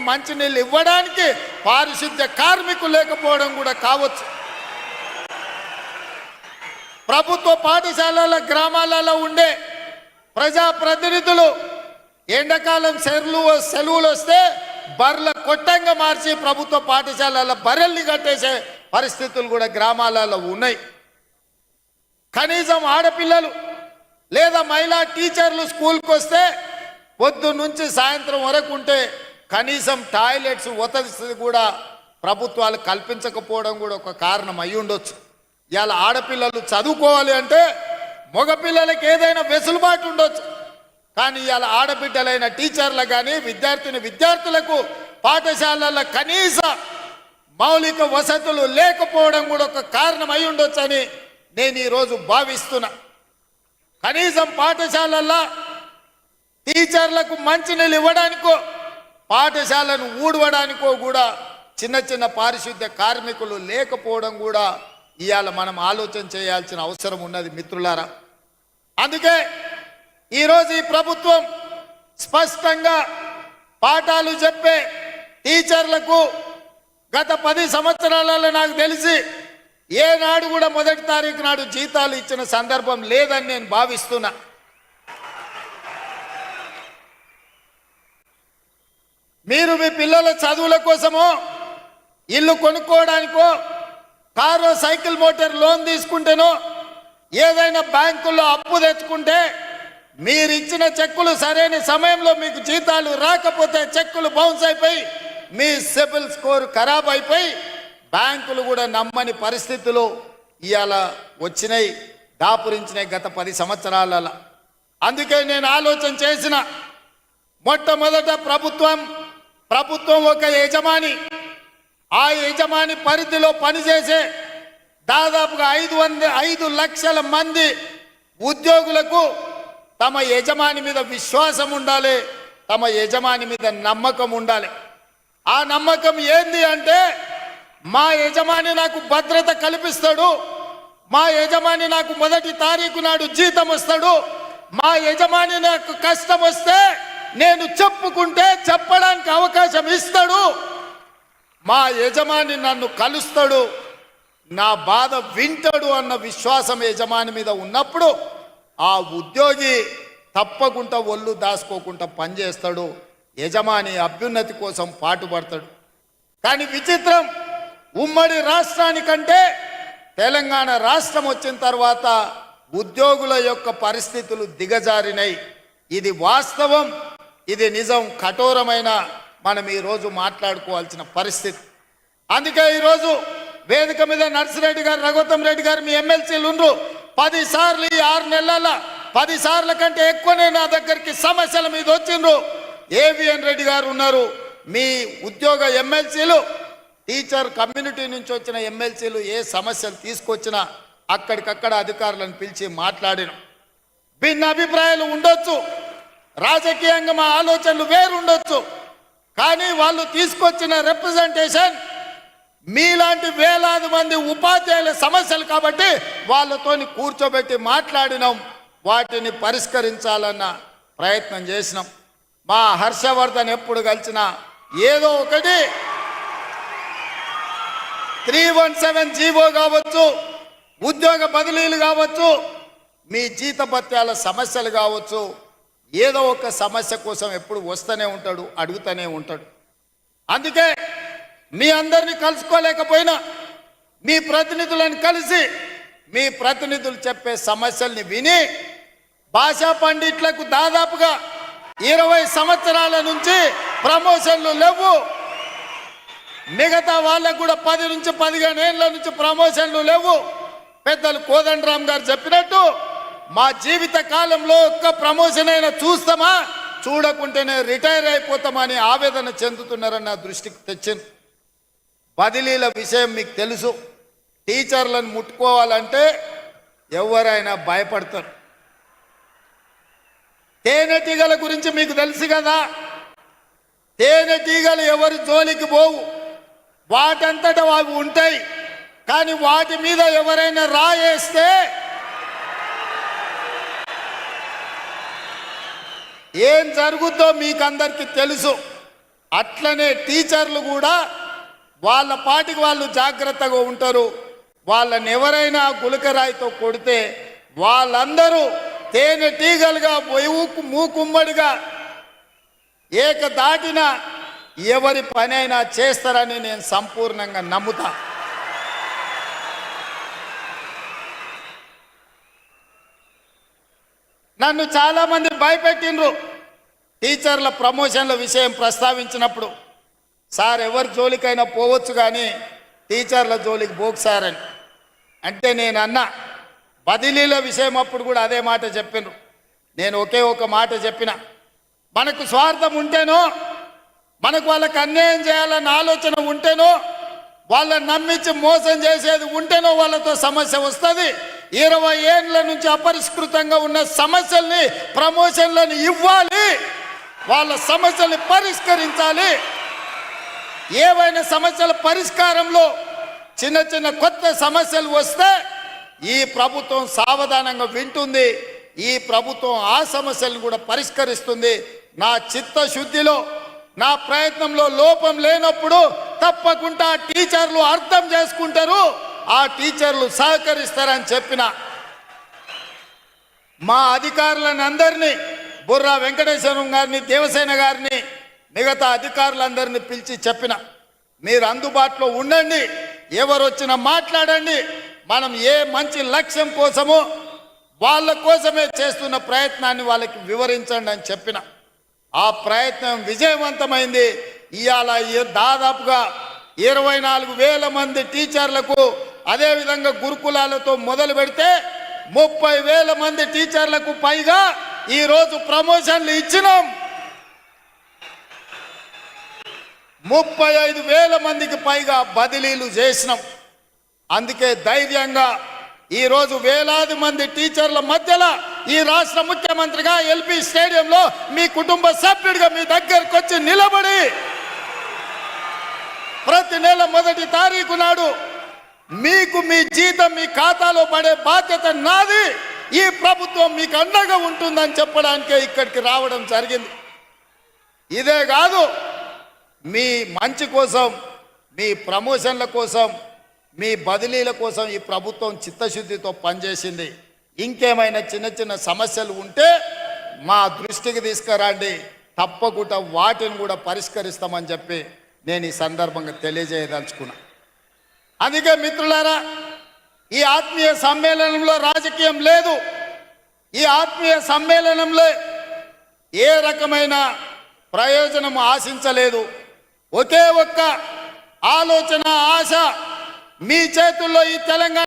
మంచినీళ్ళు ఇవ్వడానికి పారిశుద్ధ్య కార్మికులు లేకపోవడం కూడా కావచ్చు. ప్రభుత్వ పాఠశాలల గ్రామాలలో ఉండే ప్రజాప్రతినిధులు ఎండాకాలం సెలవులు వస్తే బర్రెల కొట్టంగా మార్చి ప్రభుత్వ పాఠశాలల బర్రెల్ని కట్టేసే పరిస్థితులు కూడా గ్రామాలలో ఉన్నాయి. కనీసం ఆడపిల్లలు లేదా మహిళా టీచర్లు స్కూల్కి వస్తే పొద్దు నుంచి సాయంత్రం వరకు ఉంటే కనీసం టాయిలెట్స్ వసతి కూడా ప్రభుత్వాలు కల్పించకపోవడం కూడా ఒక కారణం అయి ఉండొచ్చు. ఇవాళ ఆడపిల్లలు చదువుకోవాలి అంటే మగపిల్లలకి ఏదైనా వెసులుబాటు ఉండొచ్చు, కానీ ఇవాళ ఆడబిడ్డలైన టీచర్లకు కానీ విద్యార్థులకు పాఠశాలల కనీస మౌలిక వసతులు లేకపోవడం కూడా ఒక కారణం అయి ఉండొచ్చు అని నేను ఈరోజు భావిస్తున్నా. కనీసం పాఠశాలల్లో టీచర్లకు మంచినీళ్ళు ఇవ్వడానికో పాఠశాలను ఊడవడానికో కూడా చిన్న చిన్న పారిశుద్ధ్య కార్మికులు లేకపోవడం కూడా ఇవాళ మనం ఆలోచన చేయాల్సిన అవసరం ఉన్నది మిత్రులారా. అందుకే ఈరోజు ఈ ప్రభుత్వం స్పష్టంగా పాఠాలు చెప్పే టీచర్లకు గత 10 సంవత్సరాలలో నాకు తెలిసి ఏనాడు కూడా మొదటి తారీఖు నాడు జీతాలు ఇచ్చిన సందర్భం లేదని నేను భావిస్తున్నా. మీరు మీ పిల్లల చదువుల కోసమో ఇల్లు కొనుక్కోవడానికో కారు సైకిల్ మోటార్ లోన్ తీసుకుంటేనో ఏదైనా బ్యాంకుల్లో అప్పు తెచ్చుకుంటే మీరు ఇచ్చిన చెక్కులు సరైన సమయంలో మీకు జీతాలు రాకపోతే చెక్కులు బౌన్స్ అయిపోయి మీ సిబిల్ స్కోర్ ఖరాబ్ అయిపోయి బ్యాంకులు కూడా నమ్మని పరిస్థితులు ఇవాళ వచ్చినాయి, దాపురించినాయి గత 10 సంవత్సరాలలో. అందుకే నేను ఆలోచన చేసిన మొట్టమొదట ప్రభుత్వం ఒక యజమాని, ఆ యజమాని పరిధిలో పనిచేసే దాదాపుగా 5 లక్షల మంది ఉద్యోగులకు తమ యజమాని మీద విశ్వాసం ఉండాలి, తమ యజమాని మీద నమ్మకం ఉండాలి. ఆ నమ్మకం ఏంది అంటే మా యజమాని నాకు భద్రత కల్పిస్తాడు, మా యజమాని నాకు మొదటి తారీఖు నాడు జీతం వస్తాడు, మా యజమాని నాకు కష్టం వస్తే నేను చెప్పుకుంటే చెప్పడానికి అవకాశం ఇస్తాడు, మా యజమాని నన్ను కలుస్తాడు, నా బాధ వింటాడు అన్న విశ్వాసం యజమాని మీద ఉన్నప్పుడు ఆ ఉద్యోగి తప్పకుండా ఒళ్ళు దాచుకోకుండా పనిచేస్తాడు, యజమాని అభ్యున్నతి కోసం పాటుపడతాడు. కానీ విచిత్రం, ఉమ్మడి రాష్ట్రానికంటే తెలంగాణ రాష్ట్రం వచ్చిన తర్వాత ఉద్యోగుల యొక్క పరిస్థితులు దిగజారినాయి. ఇది వాస్తవం, ఇది నిజం, కఠోరమైన మనం ఈరోజు మాట్లాడుకోవాల్సిన పరిస్థితి. అందుకే ఈరోజు వేదిక మీద నర్సిరెడ్డి గారు, రఘుత్తం రెడ్డి గారు మీ ఎమ్మెల్సీలు ఉండ్రు. 10 సార్లు ఈ 6 నెలల 10 సార్ల కంటే ఎక్కువనే నా దగ్గరికి సమస్యల మీద వచ్చిండ్రు. ఏవిఎన్ రెడ్డి గారు ఉన్నారు, మీ ఉద్యోగ ఎమ్మెల్సీలు, టీచర్ కమ్యూనిటీ నుంచి వచ్చిన ఎమ్మెల్సీలు ఏ సమస్యలు తీసుకొచ్చినా అక్కడికక్కడ అధికారులను పిలిచి మాట్లాడిన. భిన్న అభిప్రాయాలు ఉండొచ్చు, రాజకీయంగా మా ఆలోచనలు వేరుండొచ్చు, కానీ వాళ్ళు తీసుకొచ్చిన రిప్రజెంటేషన్ మీలాంటి వేలాది మంది ఉపాధ్యాయుల సమస్యలు కాబట్టి వాళ్ళతోని కూర్చోబెట్టి మాట్లాడినాం, వాటిని పరిష్కరించాలన్న ప్రయత్నం చేసినాం. మా హర్షవర్ధన్ ఎప్పుడు కలిసినా ఏదో ఒకటి 317 జీవో కావచ్చు, ఉద్యోగ బదిలీలు కావచ్చు, మీ జీతభత్యాల సమస్యలు కావచ్చు, ఏదో ఒక సమస్య కోసం ఎప్పుడు వస్తూనే ఉంటాడు, అడుగుతూనే ఉంటాడు. అందుకే మీ అందరినీ కలుసుకోలేకపోయినా మీ ప్రతినిధులను కలిసి మీ ప్రతినిధులు చెప్పే సమస్యల్ని విని భాషా పండిట్లకు దాదాపుగా 20 సంవత్సరాల నుంచి ప్రమోషన్లు లేవు, మిగతా వాళ్ళకు కూడా 10 నుంచి 15 ఏళ్ళ నుంచి ప్రమోషన్లు లేవు. పెద్దలు కోదండరామ్ గారు చెప్పినట్టు మా జీవిత కాలంలో ఒక్క ప్రమోషన్ అయినా చూస్తామా, చూడకుంటేనే రిటైర్ అయిపోతామని ఆవేదన చెందుతున్నారన్న దృష్టికి తెచ్చింది. బదిలీల విషయం మీకు తెలుసు, టీచర్లను ముట్టుకోవాలంటే ఎవరైనా భయపడతారు. తేనెటీగల గురించి మీకు తెలుసు కదా, తేనెటీగలు ఎవరి జోలికి పోవు, వాటంతటా అవి ఉంటాయి, కానీ వాటి మీద ఎవరైనా రాయేస్తే ఏం జరుగుద్దో మీకు అందరికీ తెలుసు. అట్లనే టీచర్లు కూడా వాళ్ళ పాటికి వాళ్ళు జాగ్రత్తగా ఉంటారు. వాళ్ళని ఎవరైనా గులకరాయితో కొడితే వాళ్ళందరూ తేనెటీగలుగా మూకుమ్మడిగా ఏకదాటిన ఎవరి పనైనా చేస్తారని నేను సంపూర్ణంగా నమ్ముతా. నన్ను చాలామంది భయపెట్టిండ్రు టీచర్ల ప్రమోషన్ల విషయం ప్రస్తావించినప్పుడు. సార్ ఎవరి జోలికైనా పోవచ్చు కానీ టీచర్ల జోలికి పోకు సార్ అని అంటే నేను అన్నా. బదిలీల విషయం అప్పుడు కూడా అదే మాట చెప్పినారు. నేను ఒకే ఒక మాట చెప్పిన, మనకు స్వార్థం ఉంటేనో, మనకు వాళ్ళకి అన్యాయం చేయాలన్న ఆలోచన ఉంటేనో, వాళ్ళని నమ్మించి మోసం చేసేది ఉంటేనో వాళ్ళతో సమస్య వస్తుంది. 20 ఏళ్ళ నుంచి అపరిష్కృతంగా ఉన్న సమస్యల్ని ప్రమోషన్లను ఇవ్వాలి, వాళ్ళ సమస్యల్ని పరిష్కరించాలి. ఏవైనా సమస్యల పరిష్కారంలో చిన్న చిన్న కొత్త సమస్యలు వస్తే ఈ ప్రభుత్వం సావధానంగా వింటుంది. ఈ ప్రభుత్వం ఆ సమస్యలను కూడా పరిష్కరిస్తుంది. నా చిత్తశుద్ధిలో, నా ప్రయత్నంలో లోపం లేనప్పుడు తప్పకుండా టీచర్లు అర్థం చేసుకుంటారు, ఆ టీచర్లు సహకరిస్తారని చెప్పిన. మా అధికారులను అందరినీ, బుర్రా వెంకటేశ్వరం గారిని, దేవసేన గారిని, మిగతా అధికారులందరినీ పిలిచి చెప్పిన, మీరు అందుబాటులో ఉండండి, ఎవరు వచ్చినా మాట్లాడండి, మనం ఏ మంచి లక్ష్యం కోసమో వాళ్ళ కోసమే చేస్తున్న ప్రయత్నాన్ని వాళ్ళకి వివరించండి అని చెప్పిన. ఆ ప్రయత్నం విజయవంతమైంది. ఇవాళ దాదాపుగా 24,000 మంది టీచర్లకు, అదేవిధంగా గురుకులాలతో మొదలు పెడితే 30,000 మంది టీచర్లకు పైగా ఈరోజు ప్రమోషన్లు ఇచ్చినాం. 35,000 మందికి పైగా బదిలీలు చేసినాం. అందుకే ధైర్యంగా ఈరోజు వేలాది మంది టీచర్ల మధ్యలో ఈ రాష్ట్ర ముఖ్యమంత్రిగా ఎల్పీ స్టేడియంలో మీ కుటుంబ సభ్యుడిగా మీ దగ్గరకు వచ్చి నిలబడి ప్రతి నెల 1వ తారీఖు నాడు మీకు మీ జీతం మీ ఖాతాలో పడే బాధ్యత నాది, ఈ ప్రభుత్వం మీకు అండగా ఉంటుందని చెప్పడానికే ఇక్కడికి రావడం జరిగింది. ఇదే కాదు, మీ మంచి కోసం, మీ ప్రమోషన్ల కోసం, మీ బదిలీల కోసం ఈ ప్రభుత్వం చిత్తశుద్ధితో పనిచేసింది. ఇంకేమైనా చిన్న చిన్న సమస్యలు ఉంటే మా దృష్టికి తీసుకురండి, తప్పకుండా వాటిని కూడా పరిష్కరిస్తామని చెప్పి నేను ఈ సందర్భంగా తెలియజేయదలుచుకున్నా. అందుకే మిత్రులారా, ఈ ఆత్మీయ సమ్మేళనంలో రాజకీయం లేదు. ఈ ఆత్మీయ సమ్మేళనంలో ఏ రకమైన ప్రయోజనం ఆశించలేదు. ఒకే ఒక్క ఆలోచన, ఆశ, మీ చేతుల్లో ఈ తెలంగాణ